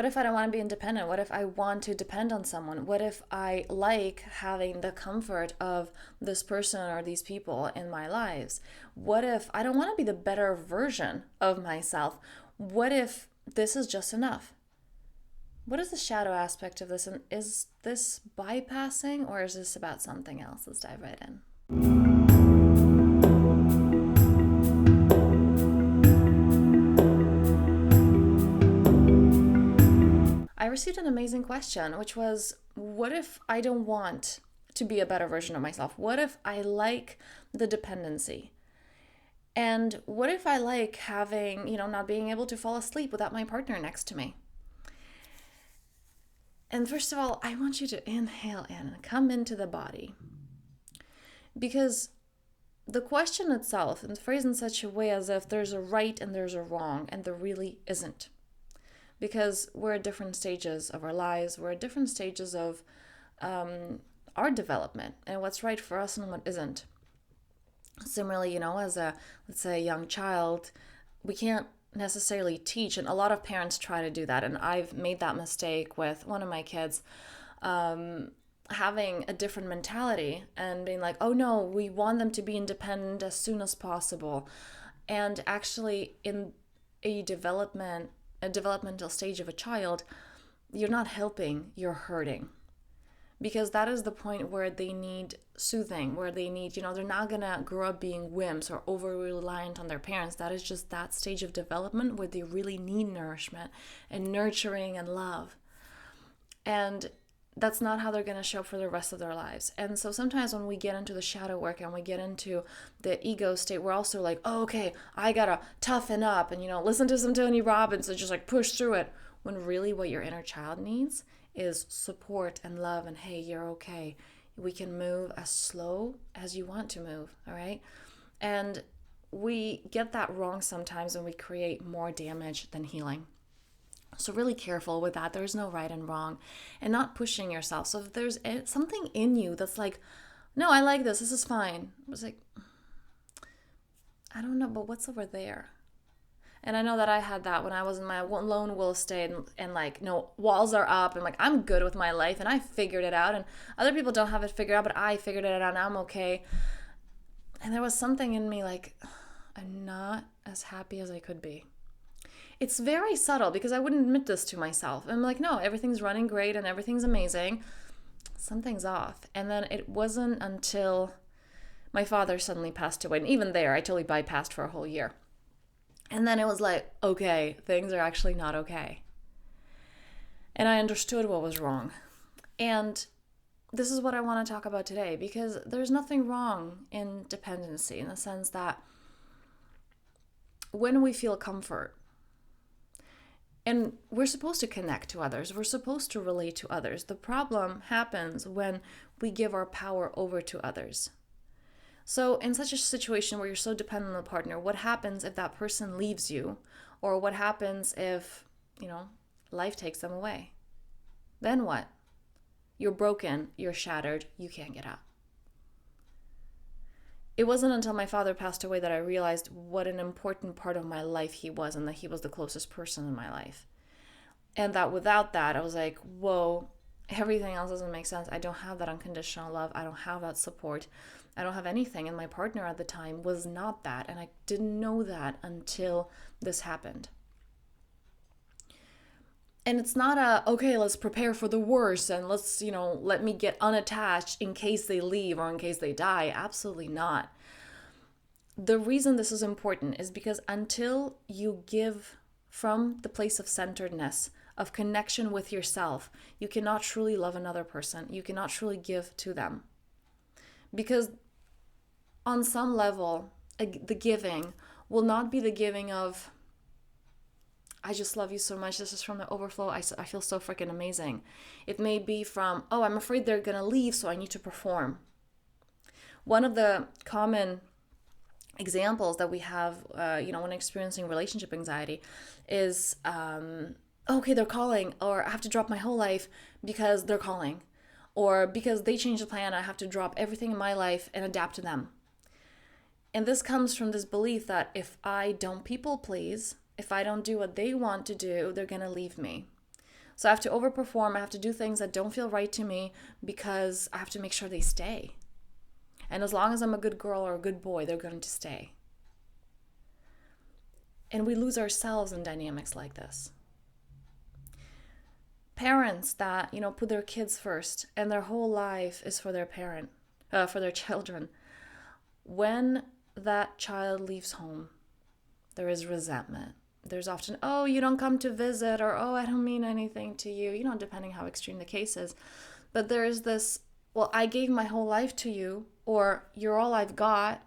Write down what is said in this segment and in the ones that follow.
What if I don't want to be independent? What if I want to depend on someone? What if I like having the comfort of this person or these people in my lives? What if I don't want to be the better version of myself? What if this is just enough? What is the shadow aspect of this? And is this bypassing or is this about something else? Let's dive right in. I received an amazing question, which was, what if I don't want to be a better version of myself? What if I like the dependency? And what if I like having, not being able to fall asleep without my partner next to me? And first of all, I want you to inhale in and come into the body. Because the question itself is phrased in such a way as if there's a right and there's a wrong, and there really isn't. Because we're at different stages of our lives, we're at different stages of our development and what's right for us and what isn't. Similarly, as let's say, a young child, we can't necessarily teach, and a lot of parents try to do that, and I've made that mistake with one of my kids, having a different mentality and being like, oh no, we want them to be independent as soon as possible. And actually, in a developmental stage of a child, you're not helping, you're hurting. Because that is the point where they need soothing, where they need, they're not going to grow up being wimps or over reliant on their parents. That is just that stage of development where they really need nourishment and nurturing and love. And that's not how they're going to show up for the rest of their lives. And so sometimes when we get into the shadow work and we get into the ego state, we're also like, oh, okay, I got to toughen up and, listen to some Tony Robbins and just like push through it. When really what your inner child needs is support and love and, hey, you're okay. We can move as slow as you want to move, all right? And we get that wrong sometimes and we create more damage than healing. So really careful with that. There's no right and wrong, and not pushing yourself. So if there's something in you that's like, no, I like this is fine. It's like, I don't know, but what's over there? And I know that I had that when I was in my lone wolf state and like, no, walls are up and like, I'm good with my life and I figured it out, and other people don't have it figured out, but I figured it out and I'm okay. And there was something in me like, I'm not as happy as I could be. It's very subtle because I wouldn't admit this to myself. I'm like, no, everything's running great and everything's amazing. Something's off. And then it wasn't until my father suddenly passed away. And even there, I totally bypassed for a whole year. And then it was like, okay, things are actually not okay. And I understood what was wrong. And this is what I want to talk about today, because there's nothing wrong in dependency in the sense that when we feel comfort, and we're supposed to connect to others, we're supposed to relate to others. The problem happens when we give our power over to others. So in such a situation where you're so dependent on a partner, what happens if that person leaves you? Or what happens if, life takes them away? Then what? You're broken, you're shattered, you can't get up. It wasn't until my father passed away that I realized what an important part of my life he was, and that he was the closest person in my life. And that without that, I was like, whoa, everything else doesn't make sense. I don't have that unconditional love. I don't have that support. I don't have anything. And my partner at the time was not that. And I didn't know that until this happened. And it's not okay, let's prepare for the worst and let's, let me get unattached in case they leave or in case they die. Absolutely not. The reason this is important is because until you give from the place of centeredness, of connection with yourself, you cannot truly love another person. You cannot truly give to them. Because on some level, the giving will not be the giving of, I just love you so much. This is from the overflow. I feel so freaking amazing. It may be from, oh, I'm afraid they're going to leave, so I need to perform. One of the common examples that we have, when experiencing relationship anxiety is, okay, they're calling, or I have to drop my whole life because they're calling, or because they changed the plan, I have to drop everything in my life and adapt to them. And this comes from this belief that if I don't people please, if I don't do what they want to do, they're going to leave me. So I have to overperform. I have to do things that don't feel right to me because I have to make sure they stay. And as long as I'm a good girl or a good boy, they're going to stay. And we lose ourselves in dynamics like this. Parents that, put their kids first and their whole life is for their for their children. When that child leaves home, there is resentment. There's often, oh, you don't come to visit, or oh, I don't mean anything to you, depending how extreme the case is. But there is this, well, I gave my whole life to you, or you're all I've got,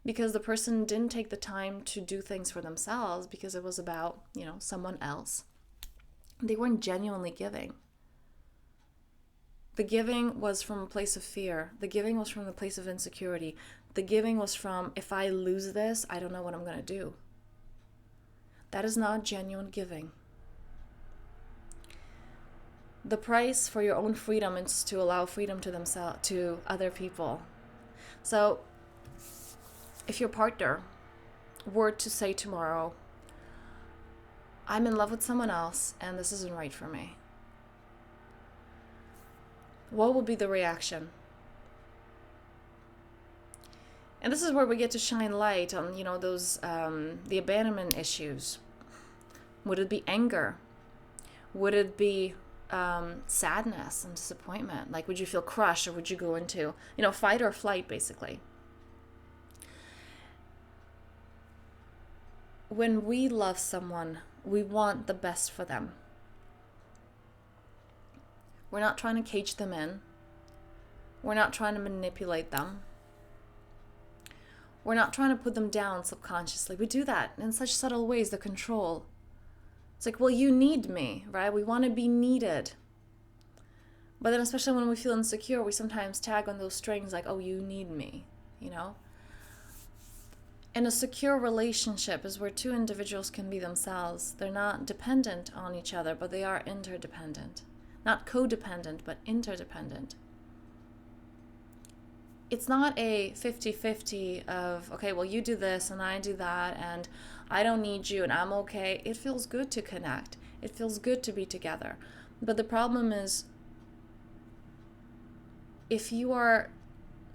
because the person didn't take the time to do things for themselves because it was about, someone else. They weren't genuinely giving. The giving was from a place of fear. The giving was from a place of insecurity. The giving was from, if I lose this, I don't know what I'm going to do. That is not genuine giving. The price for your own freedom is to allow freedom to other people. So, if your partner were to say tomorrow, I'm in love with someone else and this isn't right for me, what would be the reaction? And this is where we get to shine light on, those, the abandonment issues. Would it be anger? Would it be sadness and disappointment? Like, would you feel crushed, or would you go into, fight or flight, basically? When we love someone, we want the best for them. We're not trying to cage them in. We're not trying to manipulate them. We're not trying to put them down subconsciously. We do that in such subtle ways, the control. It's like, well, you need me, right? We want to be needed. But then especially when we feel insecure, we sometimes tag on those strings like, oh, you need me, And a secure relationship is where two individuals can be themselves. They're not dependent on each other, but they are interdependent. Not codependent, but interdependent. It's not a 50-50 of, okay, well, you do this and I do that and I don't need you and I'm okay. It feels good to connect. It feels good to be together. But the problem is, if you are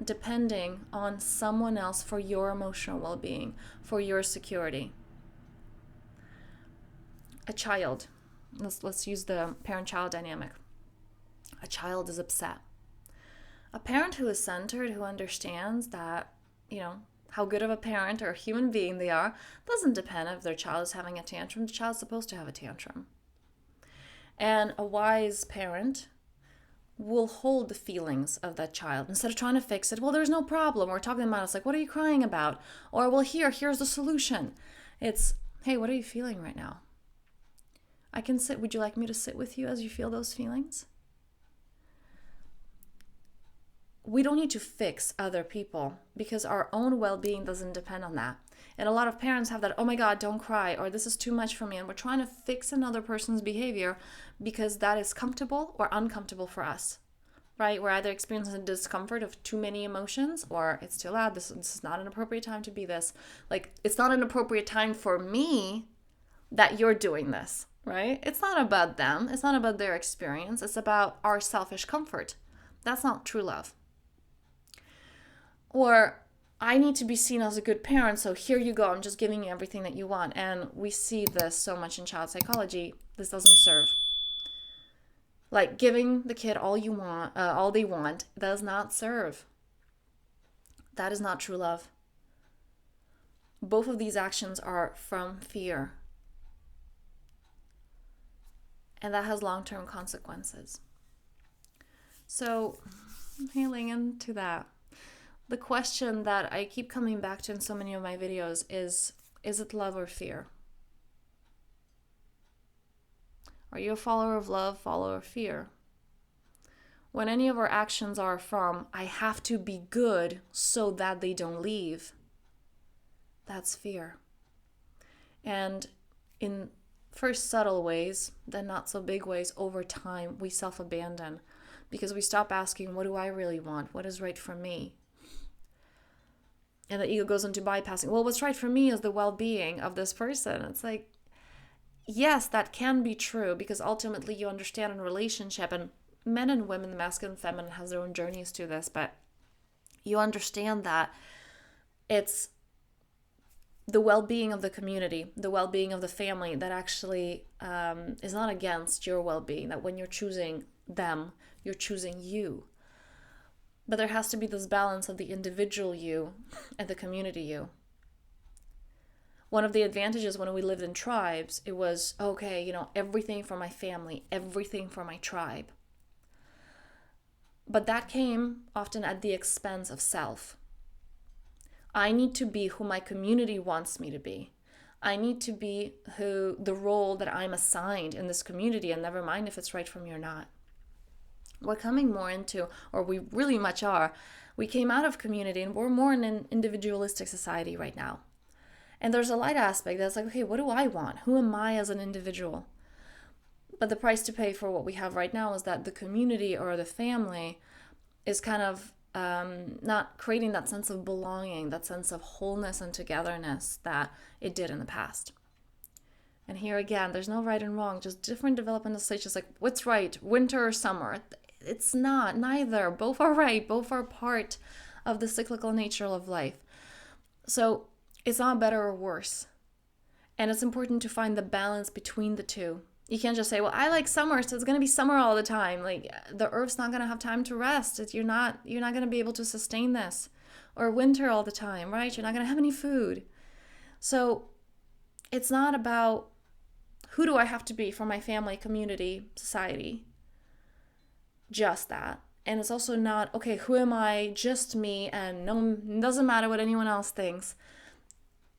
depending on someone else for your emotional well-being, for your security. A child, let's use the parent-child dynamic. A child is upset. A parent who is centered, who understands that, how good of a parent or a human being they are, doesn't depend if their child is having a tantrum. The child's supposed to have a tantrum. And a wise parent will hold the feelings of that child instead of trying to fix it. Well, there's no problem. We're talking about, it's like, what are you crying about? Or, well, here's the solution. It's, hey, what are you feeling right now? I can sit. Would you like me to sit with you as you feel those feelings? We don't need to fix other people because our own well-being doesn't depend on that. And a lot of parents have that, oh my God, don't cry, or this is too much for me. And we're trying to fix another person's behavior because that is comfortable or uncomfortable for us, right? We're either experiencing the discomfort of too many emotions, or it's too loud. This is not an appropriate time to be this. Like, it's not an appropriate time for me that you're doing this, right? It's not about them. It's not about their experience. It's about our selfish comfort. That's not true love. Or, I need to be seen as a good parent, so here you go, I'm just giving you everything that you want. And we see this so much in child psychology. This doesn't serve. Like, giving the kid all they want does not serve. That is not true love. Both of these actions are from fear. And that has long-term consequences. So, healing into that. The question that I keep coming back to in so many of my videos is it love or fear? Are you a follower of love, follower of fear? When any of our actions are from, I have to be good so that they don't leave, that's fear. And in first subtle ways, then not so big ways, over time, we self-abandon because we stop asking, what do I really want? What is right for me? And the ego goes into bypassing. Well, what's right for me is the well-being of this person. It's like, yes, that can be true, because ultimately you understand in relationship, and men and women, the masculine and feminine, has their own journeys to this, but you understand that it's the well-being of the community, the well-being of the family that actually is not against your well-being, that when you're choosing them, you're choosing you. But there has to be this balance of the individual you and the community you. One of the advantages when we lived in tribes, it was, okay, everything for my family, everything for my tribe. But that came often at the expense of self. I need to be who my community wants me to be. I need to be the role that I'm assigned in this community, and never mind if it's right for me or not. We're coming more into, or we really much are, we came out of community and we're more in an individualistic society right now. And there's a light aspect that's like, okay, what do I want? Who am I as an individual? But the price to pay for what we have right now is that the community or the family is kind of not creating that sense of belonging, that sense of wholeness and togetherness that it did in the past. And here again, there's no right and wrong, just different developmental stages. Like, what's right, winter or summer? It's not, neither. Both are right. Both are part of the cyclical nature of life. So it's not better or worse. And it's important to find the balance between the two. You can't just say, well, I like summer, so it's going to be summer all the time. Like, the earth's not going to have time to rest. You're not going to be able to sustain this. Or winter all the time, right? You're not going to have any food. So it's not about who do I have to be for my family, community, society. Just that. And it's also not, okay, who am I? Just me, and no, it doesn't matter what anyone else thinks.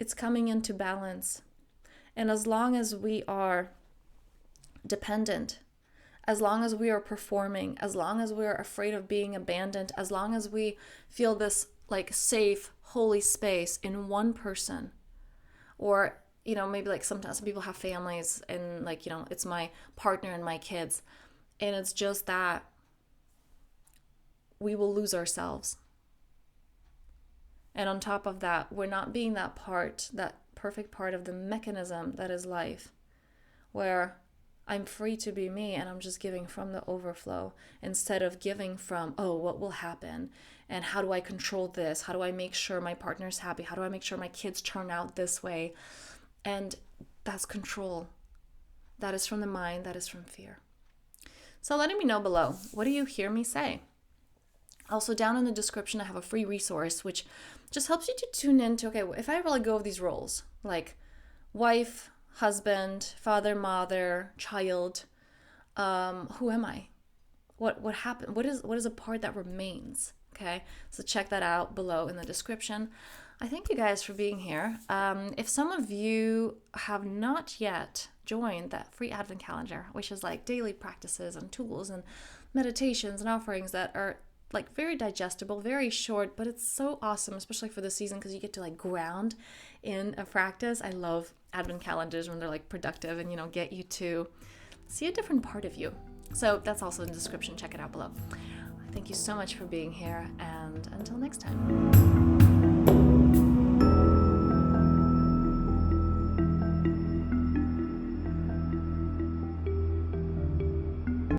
It's coming into balance. And as long as we are dependent, as long as we are performing, as long as we're afraid of being abandoned, as long as we feel this like safe, holy space in one person, or maybe like sometimes some people have families and like, it's my partner and my kids, and it's just that, we will lose ourselves. And on top of that, we're not being that perfect part of the mechanism that is life, where I'm free to be me and I'm just giving from the overflow instead of giving from, what will happen? And how do I control this? How do I make sure my partner's happy? How do I make sure my kids turn out this way? And that's control. That is from the mind. That is from fear. So letting me know below, what do you hear me say? Also, down in the description, I have a free resource which just helps you to tune into, okay, if I ever let go of these roles, like wife, husband, father, mother, child, who am I? What happened? What is a part that remains? Okay, so check that out below in the description. I thank you guys for being here. If some of you have not yet joined that free Advent calendar, which is like daily practices and tools and meditations and offerings that are like very digestible, very short, but it's so awesome, especially for the season, because you get to like ground in a practice. I love Advent calendars when they're like productive and get you to see a different part of you. So that's also in the description. Check it out below. Thank you so much for being here, and until next time.